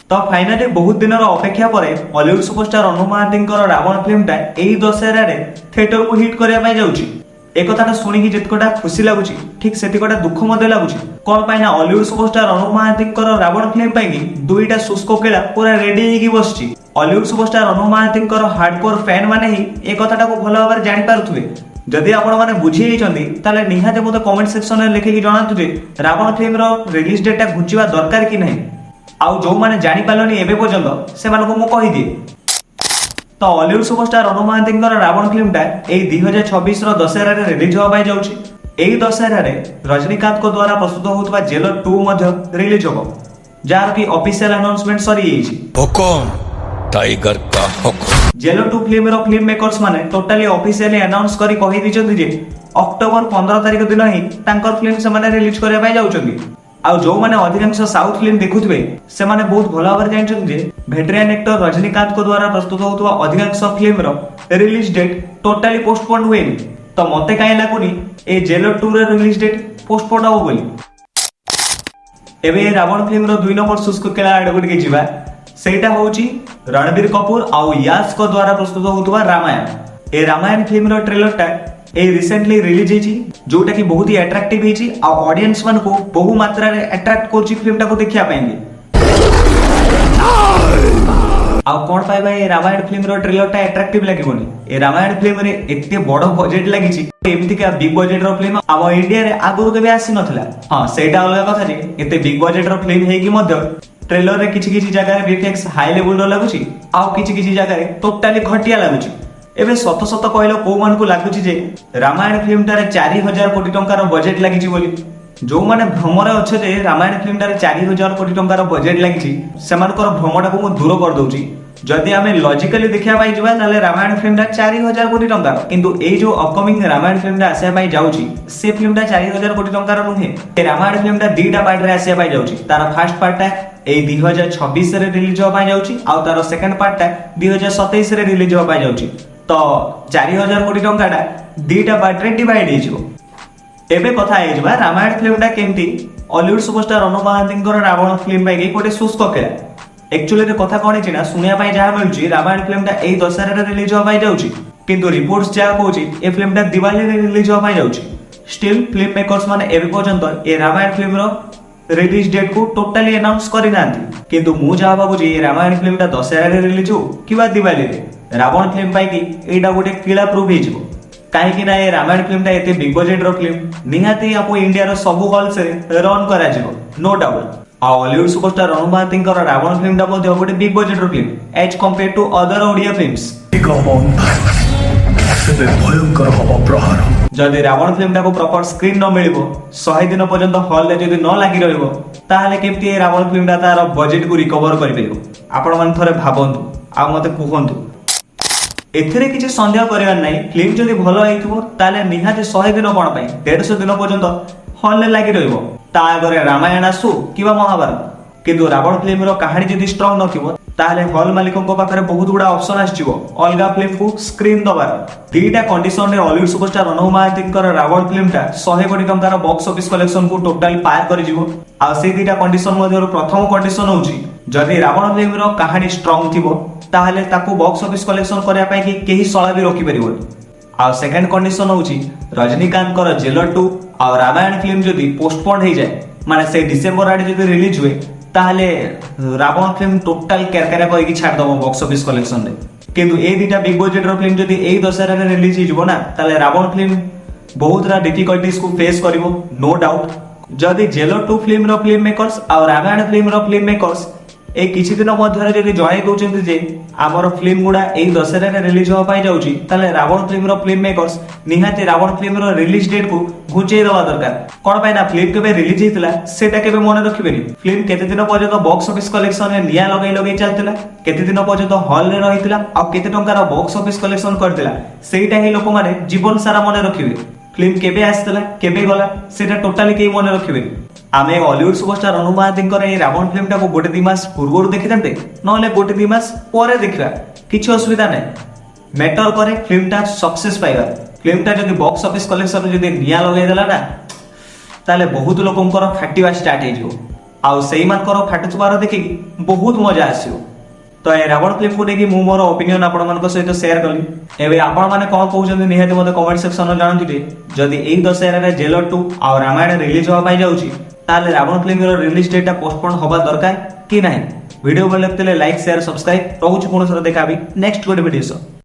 तो फाइनाली बहुत दिन अपेक्षा पर हॉलीवुड सुपरस्टार अनु महांती रावण फिल्मटा यही दशहरा थिएटर को हिट करने जाऊँगी। एक कथा शुणिकी जितकटा खुशी लगुच ठीक से दुख लगुच कौन पाई ना हॉलीवुड सुपरस्टार अनु महांती रावण फिल्म पाई दुईटा शुष्क केला पूरा रेडी हो बस। हॉलीवुड सुपरस्टार अनु महांती हार्डकोर फैन माने ही एक कथा को भल भाव जानी पारुथिबे। जदि आपण माने बुझी जाइछन्ती ताले निहाते मते कमेंट सेक्शन रे लिखिकी जणातु जे रावण फिल्म रो रिलीज डेट घुंचिबा दरकार कि नहीं। आउ जो माने जानी पालनी एबे पर्यंत से मानको मु कहि दिए। तो हॉलीवुड सुपरस्टार अनु महांती रावण फिल्मटा एई 2026 रो दशहरा रे रिलीज होबाय जाउछि। एई दशहरा रे रजनीकांत को द्वारा प्रस्तुत होउतबा जेलर 2 मध्ये रिलीज होबो, जार की ऑफिशियल अनाउंसमेंट सरी एछि। हुकुम टाइगर का हुकुम। जेलर 2 फिल्म रो फिल्म मेकर्स माने टोटली ऑफिशियली अनाउंस करी कहि दिछन्ती जे अक्टोबर 15 तारिख दिन ही तांकर फिल्म से माने रिलीज करबा पाई जाउछन्ती। आउ जो माने अधिकांश साउथ फिल्म देखुथिबे से माने बहुत भलो भाବରେ जानछन्ती जे वेटरन एक्टर रजनीकांत को द्वारा प्रस्तुत होतबा अधिकांश फिल्म रो रिलीज डेट टोटली पोस्टपोन हुएनी। तो मते काई लागुनी ए जेलर 2 रो रिलीज डेट पोस्टपोन हो बोली। एबे रावण फिल्म रो 2 नंबर शुष्क केला आडगुडी के जिबा सेटा होउची रणबीर कपूर आउ यास को द्वारा प्रस्तुत होतबा रामायण। ए रामायण फिल्म रो ट्रेलर ए रिसेंटली रिलीज हेची जोटा की बहुत ही अट्रैक्टिव हेची आ ऑडियंस मन को बहु मात्रा रे अट्रैक्ट करची फिल्म टा को देखिया पाएंगे। आ कोन पाए भाई रामायण फिल्म रो ट्रेलर टा अट्रैक्टिव लागिबोनी। ए रामायण फिल्म रे एते बडो बजट लागिची एमती का बिग बजट रो फिल्म आम इंडिया रे आगुर केबे आसी नथला। हां सेटा अलग कथा जे एते बिग बजट रो फिल्म हेगी मध्य ट्रेलर रे किछि किछि जगह रे वीएफएक्स हाई लेवल रो लागुची आ किछि किछि जगह रे टोटली घटिया लागुची। एबे सत सत कहलो को मान को लागुची जे रामायण फिल्म टारे 4000 कोटी टंकार बजेट लागिची बोली। जो माने भ्रमरे अच्छे जे रामायण फिल्म टारे 4000 कोटी टंकार बजेट लागिची सेमानकर भ्रमटा को मु दूर कर दउची। जदि आमे लॉजिकली देखिया पाई जबा ताले रामायण फिल्म टा 4000 कोटी टंका किंतु ए जो अपकमिंग रामायण फिल्म टा आसे पाई जाउची से फिल्म टा 4000 कोटी टंकार नुहे। ए रामायण फिल्म टा दीटा पार्ट रे आसे पाई जाउची। तार फर्स्ट पार्ट टा ए 2026 रे रिलीज हो पाई जाउची आ तार सेकंड पार्ट टा 2027 रे रिलीज हो पाई जाउची। तो 4000 कोटी टंकाटा दीटा पार्ट रे डिवाइड हे जिवो। एबे कथा हे जिबा रामायण फिल्मटा केमती हॉलीवुड सुपरस्टार अनु महांतींकर रावण फिल्म पाई कोटे शुष्क केला। एक्चुअली रे कथा कोन छि ना सुनिया पाई जहा मिलुची रामायण फिल्मटा एई दशहरा रे रिलीज हो पाई जाउची किंतु रिपोर्ट्स जा कहूची ए फिल्मटा दिवाली रे रिलीज हो पाई जाउची। स्टिल फिल्म मेकर्स माने एबे पर्यंत ए रामायण फिल्म रो रिलीज डेट को टोटली अनाउंस करि नांती किंतु मु जहा बाबूजी ए रामायण फिल्मटा दशहरा रे रिलीज हो किबा दिवाली रे रावण फिल्म पाई कि एटा गोटे किला प्रूव हे जिवो। काहे कि ना ए रामायण फिल्मटा एते बिग बजेट रो फिल्म निहाती आपो इंडिया रो सब हॉल से रन करा जिवो नो डाउट। आ हॉलीवुड सुपरस्टार अनु महांतींकर रावण फिल्मटा मध्ये गोटे बिग बजेट रो film as compared to other Odia films. भयंकर हवा प्रहार जदि रावण फिल्मटा को प्रॉपर स्क्रीन न मिलिबो 100 दिन पर्यंत हॉल रे जदि न लागि रहइबो ताहाले केमती ए रावण फिल्मटा तार बजेट को रिकवर करि परिबो आपण मन थरे भाबंतु आ मते कुहंतु। एथिरे किछि संदेह करबार नै फिल्म जदि भलो आइथिबो ताले निहाते 100 दिन कोन पई 150 दिन पर्यंत हॉल रे लागि रहइबो ता आगरे रामायण आसु किबा महाभारत किंतु रावण फिल्म रो कहानी जदि स्ट्रांग नथिबो ताले हॉल मालिकों को पाखरे बहुत गुडा ऑप्शन आछिबो अलगा फिल्म को स्क्रीन दबार। दीटा कंडीशन रे हॉलीवुड सुपरस्टार अनु महांतींकर रावण फिल्मटा 100 कोटी टंकार बॉक्स ऑफिस कलेक्शन को टोटली पार करि जिवो। आ से दीटा कंडीशन मध्ये प्रथम कंडीशन होउची जदि रावण फिल्म रो कहानी स्ट्रांग थिबो ताहाले ताको बॉक्स ऑफिस कलेक्शन करया पई कि केही सळा भी रोकी परिबो। आ सेकंड कंडीशन होउची रजनीकांत कर जेलर 2 आ रामायण फिल्म जदि पोस्टपोन हे जाय माने से डिसेंबर आडे जदि रिलीज हुए ताहले रावण फिल्म टोटल केरकेरा कहि छाड़ दबो बॉक्स ऑफिस कलेक्शन रे। किंतु ए दीटा बिग बजेट रो फिल्म जदि एई दशहरा रे रिलीज हिजबो ना ताले रावण फिल्म बहुत रा डिफिकल्टीज को फेस करिवो नो डाउट। जदि जेलर 2 फिल्म रो फिल्म मेकर्स आ रामायण फिल्म रो फिल्म मेकर्स ए किछि दिन मध्यरे जदि जय कहउचंती जे आमर फिल्म गुडा एई दशहरा रे रिलीज हो पाई जाउची ताले रावण फिल्म रो फिल्म मेकर्स निहाते रावण फिल्म रो रिलीज डेट को घुचेई दवा दरकार। कोन पाई ना फिल्म केबे रिलीज हेतिला सेटा केबे मने रखिबेनी फिल्म केते दिन पर्यंत बॉक्स ऑफिस कलेक्शन रे निया लगै चलतिला केते दिन पर्यंत हॉल रे रहितिला आ केते टंकार बॉक्स ऑफिस कलेक्शन करतिला सेटा ही लोक माने जीवन सारा मने रखिबे। फिल्म केबे आस्तला केबे गला सेटा टोटली केही मने रखिबेनी। आमे हॉलीवुड सुपरस्टार अनु महांतींकर ए रावण फिल्मटा को गोटे 2 मास पूर्वरु देखिथांते नले गोटे 2 मास परे देखिबा किछि असुविधा नै। मैटर करे फिल्मटा सक्सेस पाइबा। फिल्मटा जदि बॉक्स ऑफिस कलेक्शन जदि निया लगै देला ना ताले बहुत लोकंकर फाटिबा स्टार्ट हे जिवो। ଆଉ ସେଇମାନଙ୍କର ଫାଟୁଥିବାର ଦେଖିକି ବହୁତ ମଜା ଆସିବ। ତ ଏ ରାବଣ ଫିଲ୍ମକୁ ନେଇକି ମୁଁ ମୋର ଓପିନିଅନ ଆପଣମାନଙ୍କ ସହିତ ସେୟାର କଲି। ଏବେ ଆପଣମାନେ କ'ଣ କହୁଛନ୍ତି ନିହାତି ମୋତେ କମେଣ୍ଟ ସେକ୍ସନରେ ଜଣାନ୍ତୁ ଯେ ଯଦି ଏଇ ଦଶହରାରେ ଜେଲର 2 ଆଉ ରାମାୟଣ ରିଲିଜ ହେବା ପାଇଁ ଯାଉଛି ତାହେଲେ ରାବଣ ଫିଲ୍ମର ରିଲିଜ ଡେଟଟା ପୋଷ୍ଟପୋନ ହେବା ଦରକାର କି ନାହିଁ। ଭିଡ଼ିଓ ଭଲ ଲାଗିଥିଲେ ଲାଇକ୍ ସେୟାର ସବସ୍କ୍ରାଇବ ରହୁଛି। ପୁଣି ଥରେ ଦେଖା ହେବି ନେକ୍ସଟ ଗୋଟେ ଭିଡ଼ିଓ ସହ।